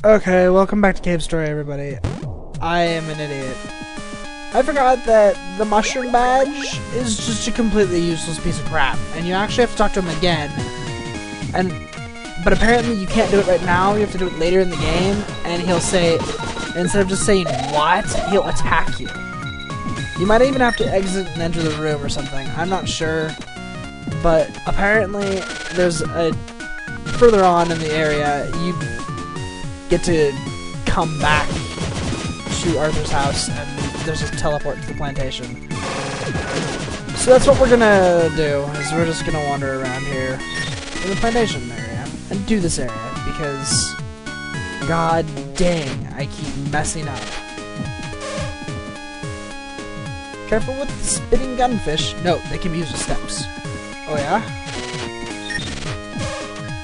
Okay, welcome back to Cave Story, everybody. I am an idiot. I forgot that the mushroom badge is just a completely useless piece of crap, and you actually have to talk to him again. But apparently you can't do it right now, you have to do it later in the game, and he'll say, instead of just saying what, he'll attack you. You might even have to exit and enter the room or something, I'm not sure. But apparently there's a, further on in the area, you get to come back to Arthur's house, and there's a teleport to the plantation. So that's what we're gonna do, is we're just gonna wander around here in the plantation area, and do this area, because god dang, I keep messing up. Careful with the spitting gunfish. No, they can be used as steps. Oh yeah?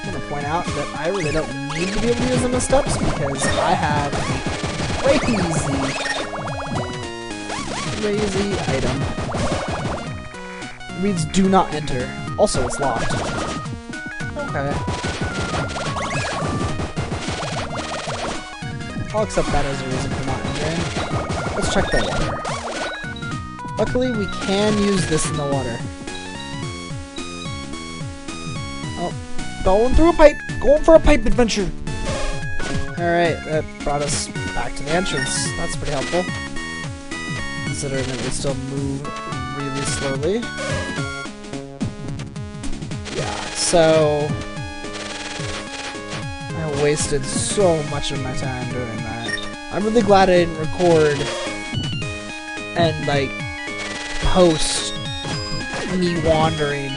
I'm gonna point out that I really don't need to be able to use them as steps, because I have a crazy item. It reads do not enter. Also, it's locked. Okay. I'll accept that as a reason for not entering. Let's check the water. Luckily, we can use this in the water. Oh, going through a pipe! Going for a pipe adventure! Alright, that brought us back to the entrance. That's pretty helpful. Considering that we still move really slowly. Yeah, so I wasted so much of my time doing that. I'm really glad I didn't record and, like, post me wandering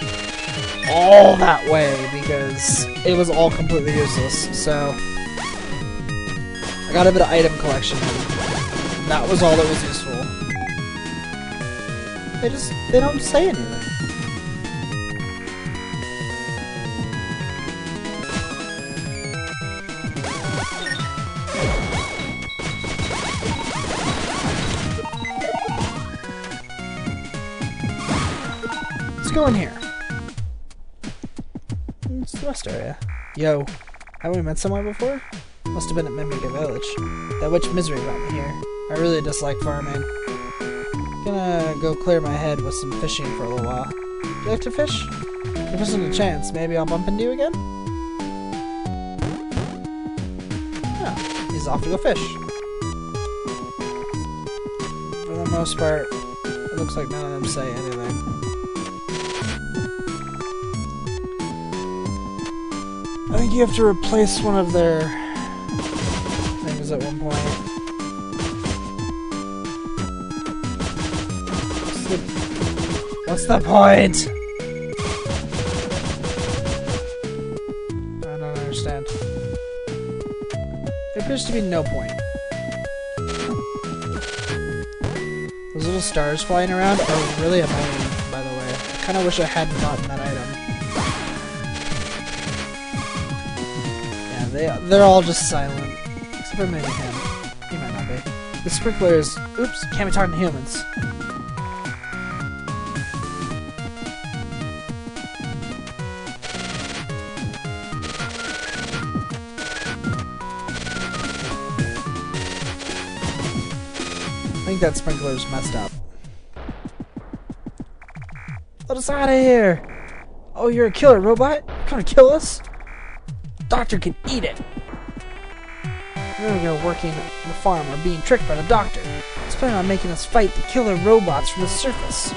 all that way, because it was all completely useless. So I got a bit of item collection, and that was all that was useful. They don't say anything. Let's go in here. It's the west area. Yo, haven't we met somewhere before? Must have been at Mimica Village. That witch Misery brought me here. I really dislike farming. Gonna go clear my head with some fishing for a little while. Do you like to fish? If there isn't a chance, maybe I'll bump into you again? Oh, he's off to go fish. For the most part, it looks like none of them say anything. I think you have to replace one of their things at one point. What's the point? I don't understand. There appears to be no point. Those little stars flying around are really annoying, by the way. I kind of wish I hadn't gotten that item. Yeah, they're all just silent. Except for maybe him. He might not be. The sprinklers... Oops, can't be talking to humans. I think that sprinkler's messed up. Let us out of here! Oh, you're a killer robot? You're gonna kill us? Doctor can eat it! We're gonna working on the farm or being tricked by the doctor. He's planning on making us fight the killer robots from the surface.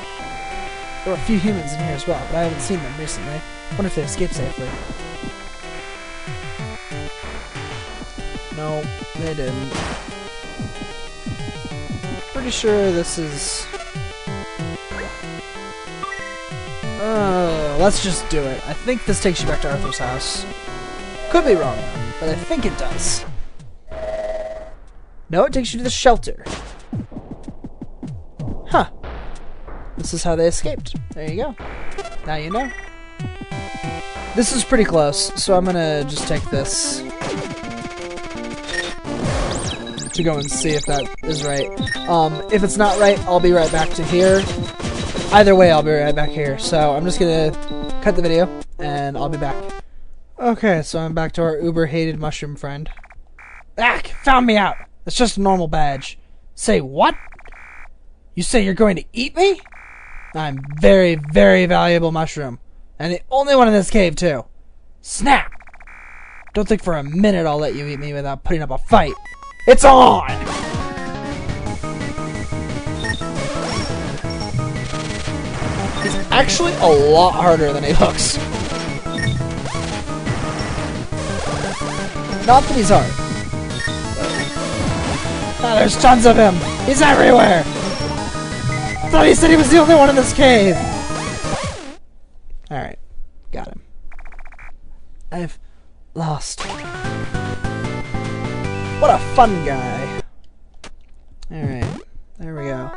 There were a few humans in here as well, but I haven't seen them recently. Wonder if they escaped safely. No, they didn't. Pretty sure this is... let's just do it. I think this takes you back to Arthur's house. Could be wrong, but I think it does. No, it takes you to the shelter. Huh. This is how they escaped. There you go. Now you know. This is pretty close, so I'm gonna just take this to go and see if that is right. If it's not right, I'll be right back to here. Either way, I'll be right back here. So I'm just gonna cut the video, and I'll be back. Okay, so I'm back to our uber-hated mushroom friend. Ah, found me out. It's just a normal badge. Say what? You say you're going to eat me? I'm very, very valuable mushroom. And the only one in this cave, too. Snap! Don't think for a minute I'll let you eat me without putting up a fight. It's on! He's actually a lot harder than he looks. Not that he's hard. Oh, there's tons of him! He's everywhere! I thought he said he was the only one in this cave! Alright. Got him. I've lost. What a fun guy. Alright. There we go.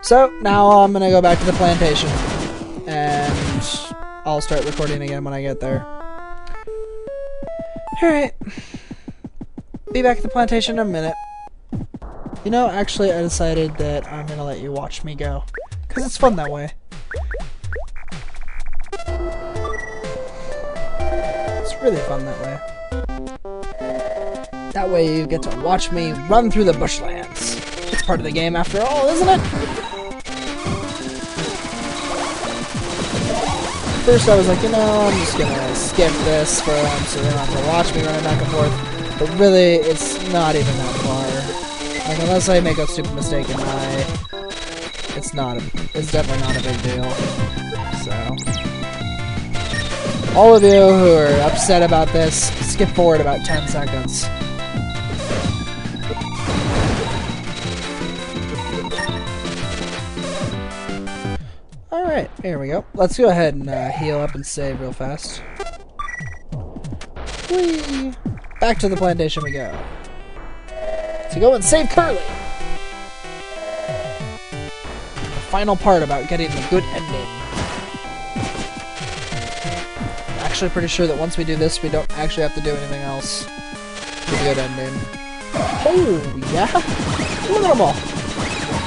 So, now I'm gonna go back to the plantation. And I'll start recording again when I get there. Alright. Be back at the plantation in a minute. You know, actually, I decided that I'm gonna let you watch me go. Because it's fun that way. It's really fun that way. That way you get to watch me run through the bushlands. It's part of the game after all, isn't it? First I was like, you know, I'm just gonna skip this for them so they don't have to watch me running back and forth. But really, it's not even that far. Like, unless I make a stupid mistake and die, it's definitely not a big deal. So, all of you who are upset about this, skip forward about 10 seconds. Alright, here we go. Let's go ahead and heal up and save real fast. Whee! Back to the plantation we go. To go and save Curly! The final part about getting the good ending. I'm actually pretty sure that once we do this, we don't actually have to do anything else. The good ending. Oh, yeah? Look at them all!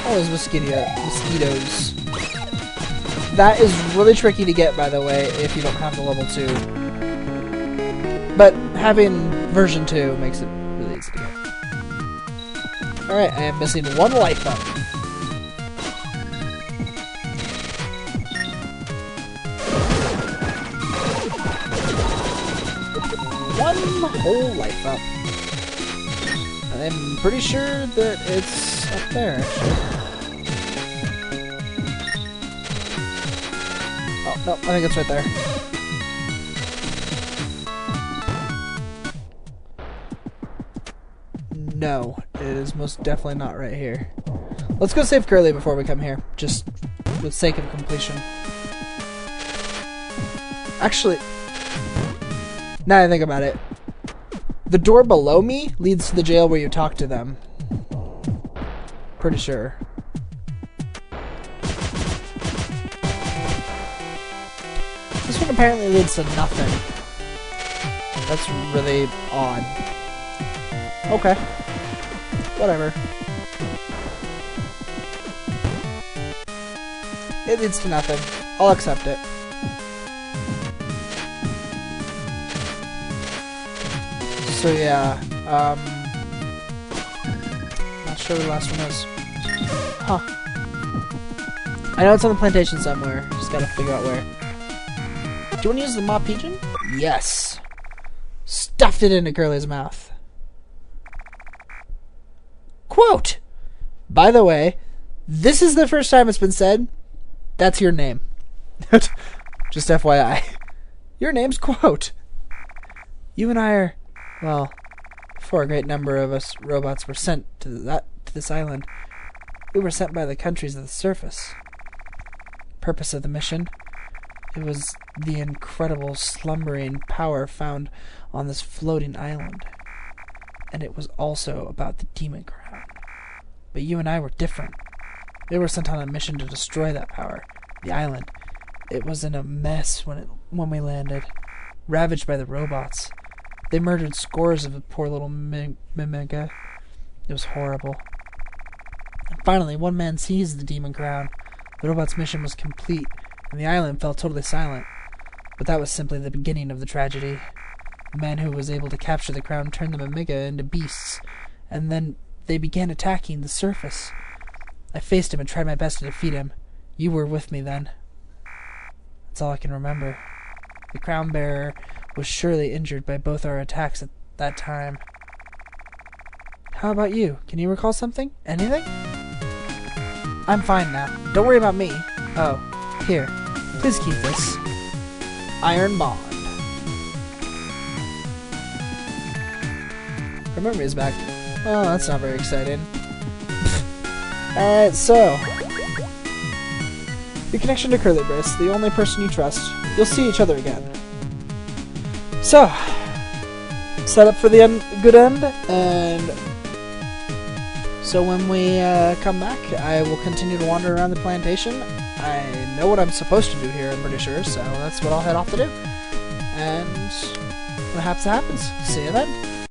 All those mosquitoes. That is really tricky to get, by the way, if you don't have the level 2. But having version 2 makes it really easy to get. Alright, I am missing one life up. One whole life up. I'm pretty sure that it's up there, actually. Oh, no, I think it's right there. No, it is most definitely not right here. Let's go save Curly before we come here, just for the sake of completion. Actually, now that I think about it, the door below me leads to the jail where you talk to them. Pretty sure. This one apparently leads to nothing. That's really odd. Okay. Whatever. It leads to nothing. I'll accept it. So yeah, not sure where the last one is. Huh. I know it's on the plantation somewhere. Just gotta figure out where. Do you want to use the mop pigeon? Yes. Stuffed it into Curly's mouth. Quote! By the way, this is the first time it's been said, that's your name. Just FYI. Your name's Quote. You and I are, well, before a great number of us robots were sent to this island, we were sent by the countries of the surface. Purpose of the mission? It was the incredible slumbering power found on this floating island. And it was also about the demon crown. But you and I were different. We were sent on a mission to destroy that power. The island. It was in a mess when we landed. Ravaged by the robots. They murdered scores of the poor little Mimiga. It was horrible. And finally, one man seized the demon crown. The robot's mission was complete, and the island fell totally silent. But that was simply the beginning of the tragedy. The man who was able to capture the crown turned the Amiga into beasts, and then they began attacking the surface. I faced him and tried my best to defeat him. You were with me then. That's all I can remember. The crown bearer was surely injured by both our attacks at that time. How about you? Can you recall something? Anything? I'm fine now. Don't worry about me. Oh, here. Please keep this. Iron Bond. Her memory is back. Oh, that's not very exciting. Alright, so. Your connection to Curly Brace, the only person you trust. You'll see each other again. So, set up for the good end, and so when we come back, I will continue to wander around the plantation. I know what I'm supposed to do here, I'm pretty sure, so that's what I'll head off to do. And what happens, happens. See you then.